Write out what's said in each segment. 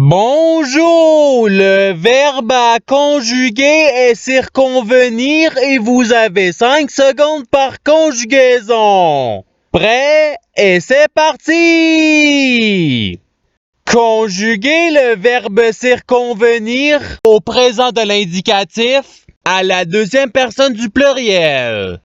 Bonjour! Le verbe à conjuguer est circonvenir et vous avez 5 secondes par conjugaison. Prêt? Et c'est parti! Conjuguer le verbe circonvenir au présent de l'indicatif à la deuxième personne du pluriel.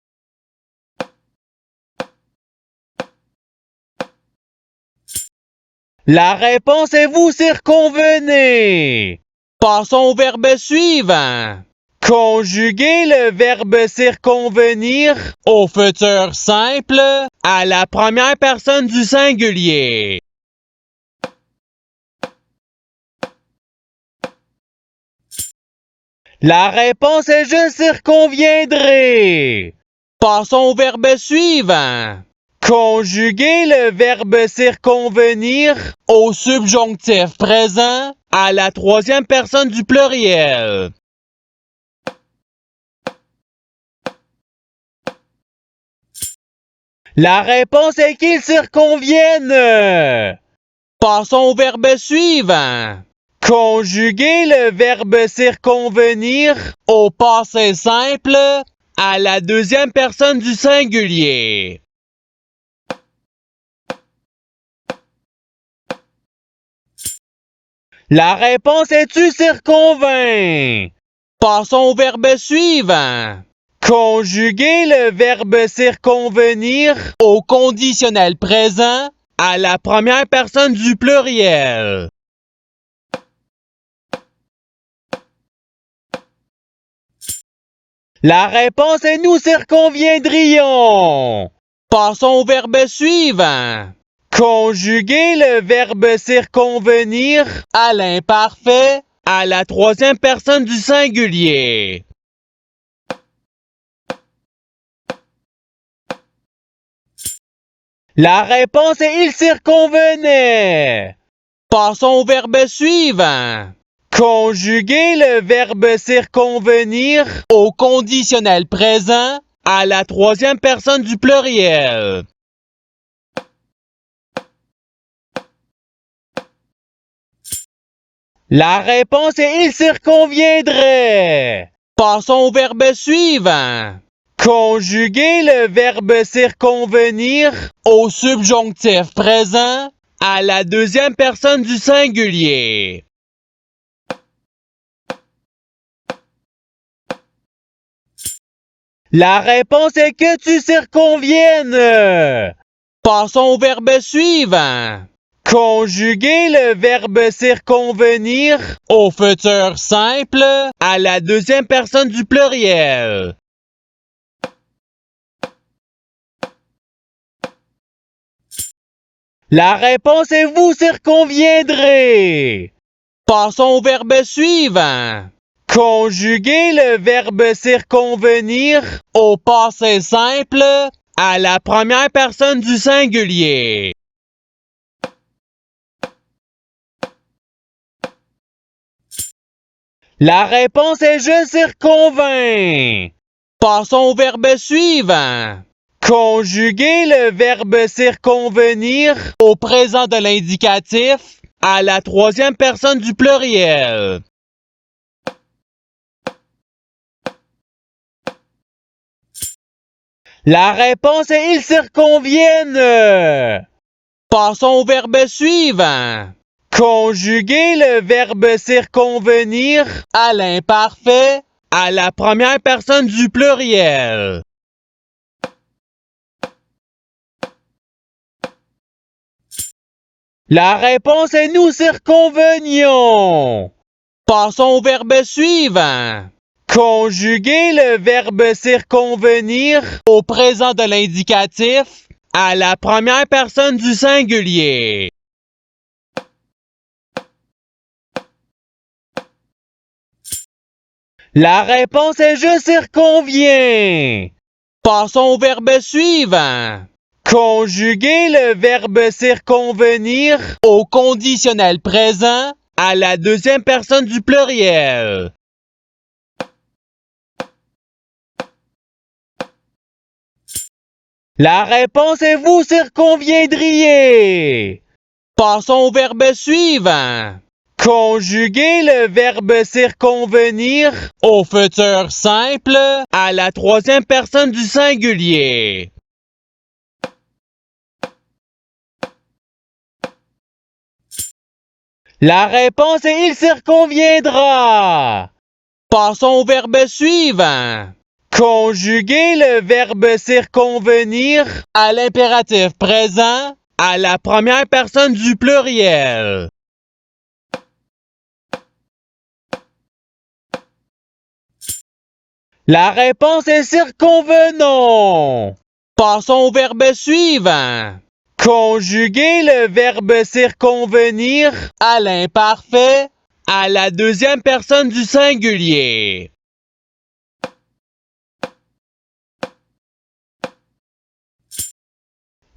La réponse est vous circonvenez. Passons au verbe suivant. Conjuguer le verbe circonvenir au futur simple à la première personne du singulier. La réponse est je circonviendrai. Passons au verbe suivant. Conjuguer le verbe circonvenir au subjonctif présent à la troisième personne du pluriel. La réponse est qu'ils circonviennent. Passons au verbe suivant. Conjuguer le verbe circonvenir au passé simple à la deuxième personne du singulier. La réponse est tu circonvainc. Passons au verbe suivant. Conjuguer le verbe circonvenir au conditionnel présent à la première personne du pluriel. La réponse est nous circonviendrions. Passons au verbe suivant. Conjuguer le verbe circonvenir à l'imparfait à la troisième personne du singulier. La réponse est il circonvenait. Passons au verbe suivant. Conjuguer le verbe circonvenir au conditionnel présent à la troisième personne du pluriel. La réponse est il circonviendrait. Passons au verbe suivant. Conjuguer le verbe circonvenir au subjonctif présent à la deuxième personne du singulier. La réponse est que tu circonviennes. Passons au verbe suivant. Conjuguer le verbe circonvenir au futur simple à la deuxième personne du pluriel. La réponse est vous circonviendrez. Passons au verbe suivant. Conjuguer le verbe circonvenir au passé simple à la première personne du singulier. La réponse est je circonvainc. Passons au verbe suivant. Conjuguer le verbe circonvenir au présent de l'indicatif à la troisième personne du pluriel. La réponse est ils circonviennent. Passons au verbe suivant. Conjuguer le verbe circonvenir à l'imparfait à la première personne du pluriel. La réponse est nous circonvenions. Passons au verbe suivant. Conjuguer le verbe circonvenir au présent de l'indicatif à la première personne du singulier. La réponse est je circonviens. Passons au verbe suivant. Conjuguer le verbe circonvenir au conditionnel présent à la deuxième personne du pluriel. La réponse est vous circonviendriez. Passons au verbe suivant. Conjuguer le verbe circonvenir au futur simple à la troisième personne du singulier. La réponse est il circonviendra. Passons au verbe suivant. Conjuguer le verbe circonvenir à l'impératif présent à la première personne du pluriel. La réponse est circonvenons. Passons au verbe suivant. Conjuguer le verbe circonvenir à l'imparfait à la deuxième personne du singulier.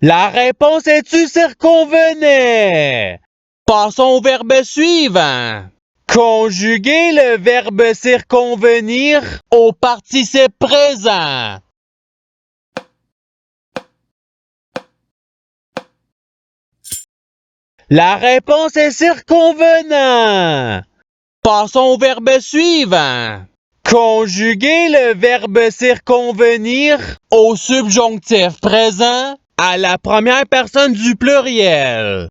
La réponse est-tu circonvenait? Passons au verbe suivant. Conjuguer le verbe circonvenir au participe présent. La réponse est circonvenant. Passons au verbe suivant. Conjuguer le verbe circonvenir au subjonctif présent à la première personne du pluriel.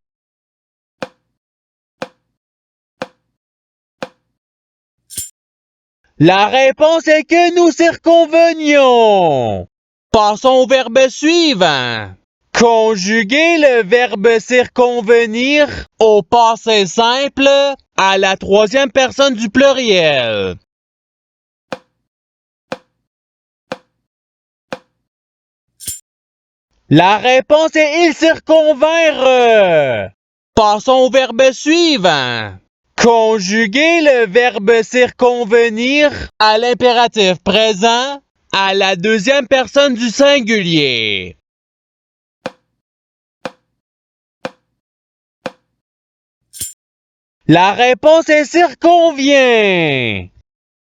La réponse est que nous circonvenions. Passons au verbe suivant. Conjuguer le verbe circonvenir au passé simple à la troisième personne du pluriel. La réponse est il circonvinrent. Passons au verbe suivant. Conjuguer le verbe circonvenir à l'impératif présent à la deuxième personne du singulier. La réponse est circonvient.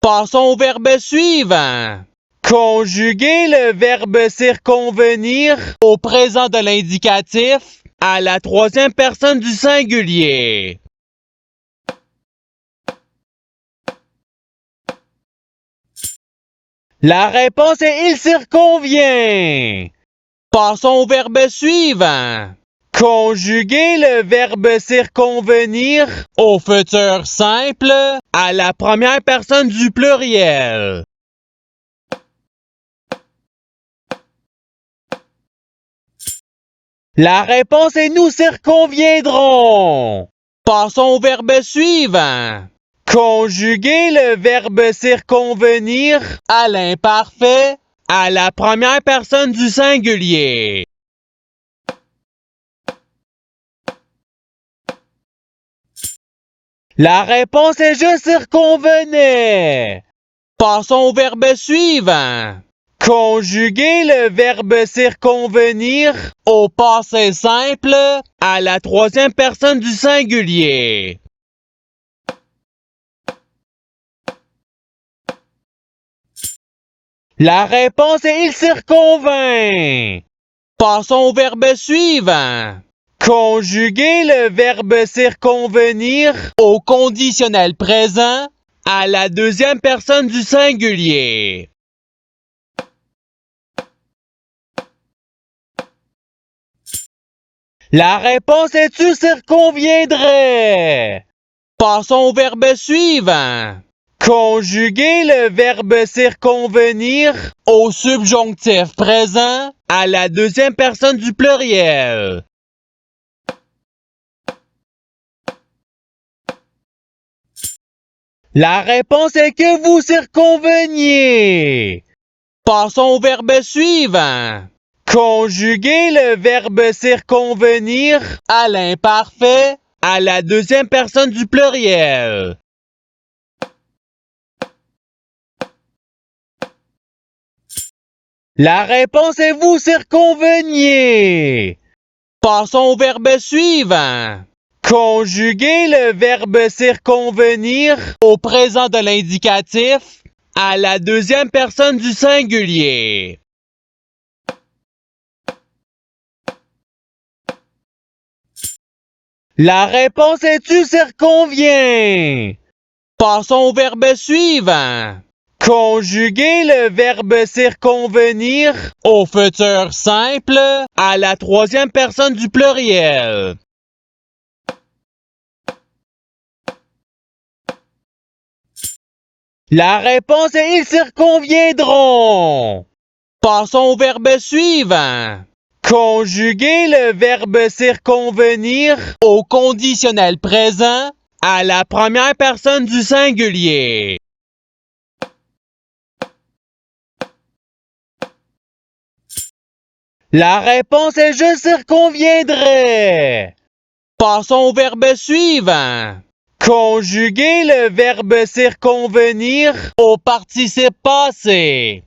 Passons au verbe suivant. Conjuguer le verbe circonvenir au présent de l'indicatif à la troisième personne du singulier. La réponse est il circonvient. Passons au verbe suivant. Conjuguer le verbe circonvenir au futur simple à la première personne du pluriel. La réponse est nous circonviendrons. Passons au verbe suivant. Conjuguer le verbe circonvenir à l'imparfait à la première personne du singulier. La réponse est je circonvenais. Passons au verbe suivant. Conjuguer le verbe circonvenir au passé simple à la troisième personne du singulier. La réponse est il circonvint. Passons au verbe suivant. Conjuguer le verbe circonvenir au conditionnel présent à la deuxième personne du singulier. La réponse est-tu circonviendrait? Passons au verbe suivant. Conjuguer le verbe circonvenir au subjonctif présent à la deuxième personne du pluriel. La réponse est que vous circonveniez. Passons au verbe suivant. Conjuguer le verbe circonvenir à l'imparfait à la deuxième personne du pluriel. La réponse est vous circonveniez. Passons au verbe suivant. Conjuguer le verbe circonvenir au présent de l'indicatif à la deuxième personne du singulier. La réponse est tu circonvient. Passons au verbe suivant. Conjuguer le verbe circonvenir au futur simple à la troisième personne du pluriel. La réponse est ils circonviendront. Passons au verbe suivant. Conjuguer le verbe circonvenir au conditionnel présent à la première personne du singulier. La réponse est je circonviendrai. Passons au verbe suivant. Conjuguer le verbe circonvenir au participe passé.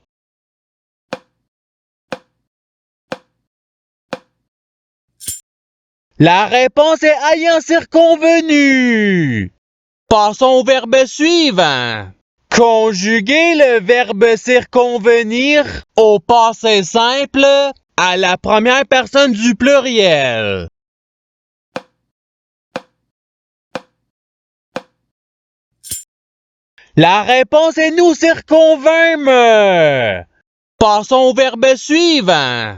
La réponse est ayant circonvenu. Passons au verbe suivant. Conjuguer le verbe circonvenir au passé simple à la première personne du pluriel. La réponse est nous circonvînmes. Passons au verbe suivant.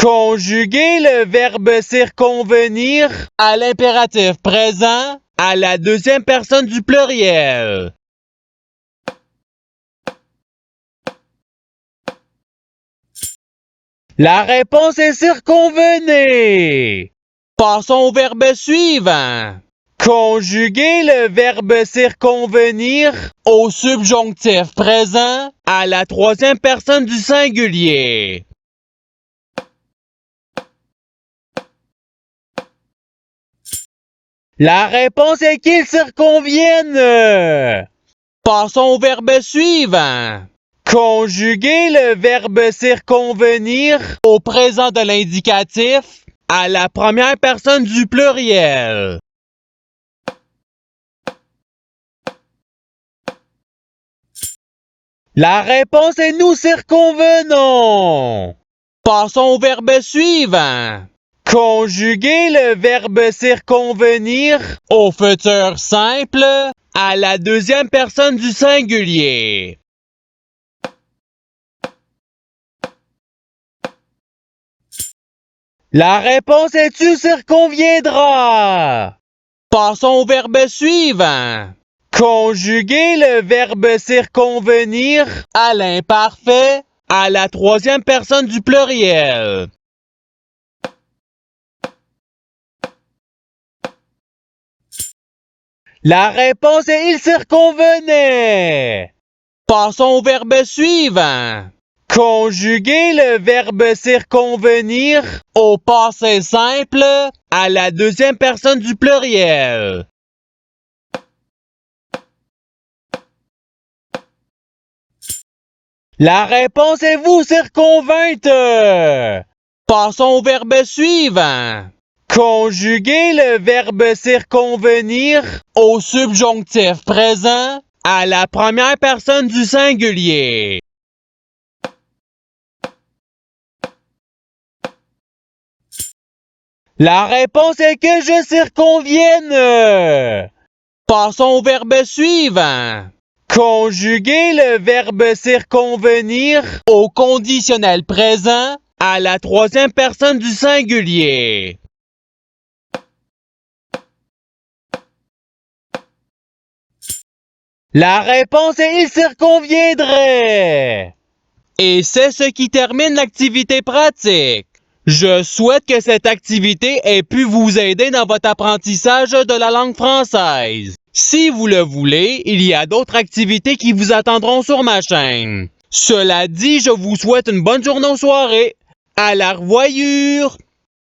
Conjuguer le verbe circonvenir à l'impératif présent à la deuxième personne du pluriel. La réponse est circonvenez. Passons au verbe suivant. Conjuguer le verbe circonvenir au subjonctif présent à la troisième personne du singulier. La réponse est qu'ils circonviennent. Passons au verbe suivant. Conjuguer le verbe circonvenir au présent de l'indicatif à la première personne du pluriel. La réponse est nous circonvenons. Passons au verbe suivant. Conjuguer le verbe circonvenir au futur simple à la deuxième personne du singulier. La réponse est tu circonviendra. Passons au verbe suivant. Conjuguer le verbe circonvenir à l'imparfait à la troisième personne du pluriel. La réponse est il circonvenait. Passons au verbe suivant. Conjuguer le verbe circonvenir au passé simple à la deuxième personne du pluriel. La réponse est vous circonvaincre. Passons au verbe suivant. Conjuguer le verbe circonvenir au subjonctif présent à la première personne du singulier. La réponse est que je circonvienne. Passons au verbe suivant. Conjuguer le verbe circonvenir au conditionnel présent à la troisième personne du singulier. La réponse est il circonviendrait. Et c'est ce qui termine l'activité pratique. Je souhaite que cette activité ait pu vous aider dans votre apprentissage de la langue française. Si vous le voulez, il y a d'autres activités qui vous attendront sur ma chaîne. Cela dit, je vous souhaite une bonne journée ou soirée. À la revoyure!